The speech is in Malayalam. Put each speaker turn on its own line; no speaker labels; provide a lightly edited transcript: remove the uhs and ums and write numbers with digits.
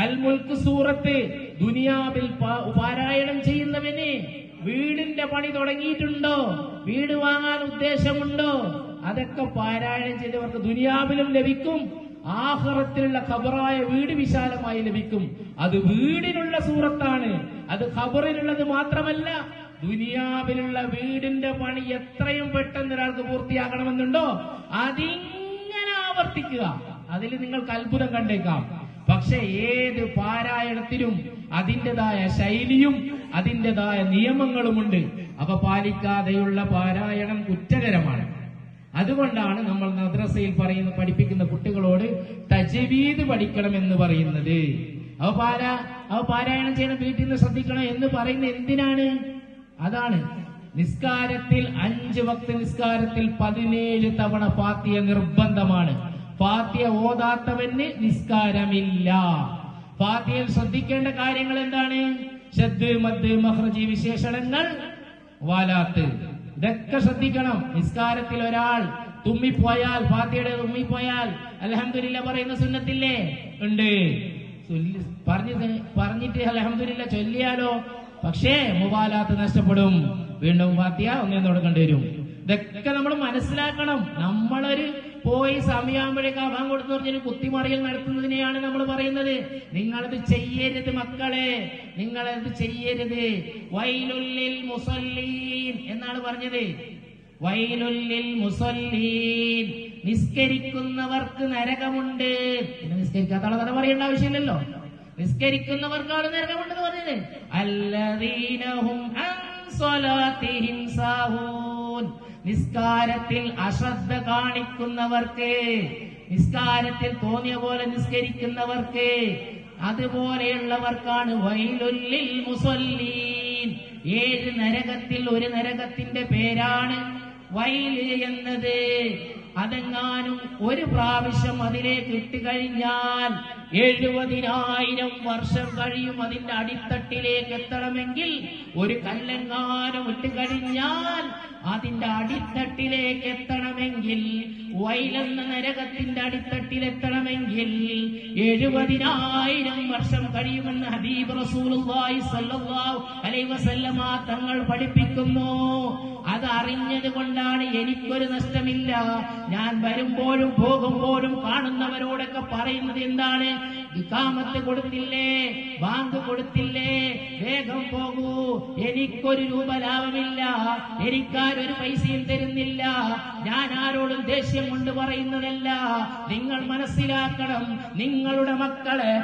അൽ മുൽക്ക് സൂറത്ത് ദുനിയാവിൽ പാരായണം ചെയ്യുന്നവന് വീടിന്റെ പണി തുടങ്ങിയിട്ടുണ്ടോ, വീട് വാങ്ങാൻ ഉദ്ദേശമുണ്ടോ, അതൊക്കെ പാരായണം ചെയ്തവർക്ക് ദുനിയാവിലും ലഭിക്കും, ആഖിറത്തിലുള്ള ഖബറായ വീട് വിശാലമായി ലഭിക്കും. അത് വീടിനുള്ള സൂറത്താണ്. അത് ഖബറിനുള്ളത് മാത്രമല്ല, ദുനിയാവിലുള്ള വീടിന്റെ പണി എത്രയും പെട്ടെന്ന് ഒരാൾക്ക് പൂർത്തിയാക്കണമെന്നുണ്ടോ അതിങ്ങനെ ആവർത്തിക്കുക. അതിൽ നിങ്ങൾക്ക് അത്ഭുതം കണ്ടേക്കാം. പക്ഷെ ഏത് പാരായണത്തിനും അതിൻ്റെതായ ശൈലിയും അതിൻ്റെതായ നിയമങ്ങളുമുണ്ട്. അവ പാലിക്കാതെയുള്ള പാരായണം കുറ്റകരമാണ്. അതുകൊണ്ടാണ് നമ്മൾ മദ്രസയിൽ പഠിപ്പിക്കുന്ന കുട്ടികളോട് തജ്വീദ് പഠിക്കണമെന്ന് പറയുന്നത്. അവ പാരായണം ചെയ്യണം, വീട്ടിൽ നിന്ന് ശ്രദ്ധിക്കണം എന്ന് പറയുന്നത് എന്തിനാണ്? അതാണ് നിസ്കാരത്തിൽ 5 വക്ത് നിസ്കാരത്തിൽ 17 തവണ ഫാത്തിഹ നിർബന്ധമാണ്. ഫാത്തിഹ ഓതാത്തവന് നിസ്കാരമില്ല. ഫാത്തിഹയിൽ ശ്രദ്ധിക്കേണ്ട കാര്യങ്ങൾ എന്താണ്? ശദ്ദ്, മദ്, മഖ്റജ്, വിശേഷണങ്ങൾ, വാലാത്ത്, ഇതൊക്കെ ശ്രദ്ധിക്കണം. നിസ്കാരത്തിൽ ഒരാൾ തുമ്മിപ്പോയാൽ, ഫാത്തിഹയുടെ തുമ്മിപ്പോയാൽ അൽഹംദുലില്ലാ പറയുന്ന സുന്നത്തില്ലേ? ഉണ്ട്. പറഞ്ഞിട്ട് അൽഹംദുലില്ലാ ചൊല്ലിയാലോ? പക്ഷേ മുബാലാത്ത് നഷ്ടപ്പെടും. വീണ്ടും ഫാത്തിഹ ഒന്നേ കൊടുക്കേണ്ടി വരും. ഇതൊക്കെ നമ്മൾ മനസ്സിലാക്കണം. നമ്മളൊരു പോയി സമയമാകുമ്പോഴേക്ക് അഭാം കൊടുത്തു പറഞ്ഞൊരു കുത്തിമറിയൽ നടത്തുന്നതിനെയാണ് നമ്മൾ പറയുന്നത്. നിങ്ങളത് ചെയ്യരുത് മക്കളെ, നിങ്ങളത് ചെയ്യരുത്. വൈലുല്ലിൽ മുസല്ലീൻ എന്നാണ് പറഞ്ഞത്. വൈലുല്ലിൽ മുസല്ലീൻ, നിസ്കരിക്കുന്നവർക്ക് നരകമുണ്ട്. പിന്നെ നിസ്കരിക്കാത്ത ആളെ തന്നെ പറയേണ്ട ആവശ്യമില്ലല്ലോ. നിസ്കരിക്കുന്നവർക്കാണ് നരകമുണ്ടെന്ന് പറഞ്ഞത്. അല്ലദീനഹും അൻ സ്വലാത്തിഹിം സാഹൂൻ, നിസ്കാരത്തിൽ അശ്രദ്ധ കാണിക്കുന്നവർക്ക്, നിസ്കാരത്തിൽ തോന്നിയ പോലെ നിസ്കരിക്കുന്നവർക്ക്, അതുപോലെയുള്ളവർക്കാണ് വൈലുല്ലിൽ മുസല്ലീൻ. 7 നരകത്തിൽ ഒരു നരകത്തിന്റെ പേരാണ് വൈല് എന്നത്. അതെങ്ങാനും ഒരു പ്രാവശ്യം അതിലേക്ക് ഇട്ടുകഴിഞ്ഞാൽ 70,000 വർഷം കഴിയും അതിന്റെ അടിത്തട്ടിലേക്ക് എത്തണമെങ്കിൽ. ഒരു കല്ലെങ്ങാനും ഇട്ടുകഴിഞ്ഞാൽ അതിന്റെ അടിത്തട്ടിലേക്ക് എത്തണമെങ്കിൽ, വൈലെന്ന നരകത്തിന്റെ അടിത്തട്ടിലെത്തണമെങ്കിൽ 70,000 വർഷം കഴിയുമെന്ന് ഹബീബ് റസൂലുള്ളാഹി സ്വല്ലല്ലാഹു അലൈഹി വസല്ലമ തങ്ങൾ പഠിപ്പിക്കുന്നു. അത് അറിഞ്ഞത് കൊണ്ടാണ് എനിക്കൊരു നഷ്ടമില്ല. ഞാൻ വരുമ്പോഴും പോകുമ്പോഴും കാണുന്നവരോടൊക്കെ പറയുന്നത് എന്താണ്? ഇഖാമത്ത് കൊടുത്തില്ലേ, ബാങ്ക് കൊടുത്തില്ലേ, വേഗം പോകൂ, എനിക്കൊരു രൂപ ലാഭമില്ല, എനിക്കാരൊരു പൈസയും തരുന്നില്ല. ഞാൻ ആരോടും ദേഷ്യം കൊണ്ട് പറയുന്നതല്ല. നിങ്ങൾ മനസ്സിലാക്കണം, നിങ്ങളുടെ മക്കളെ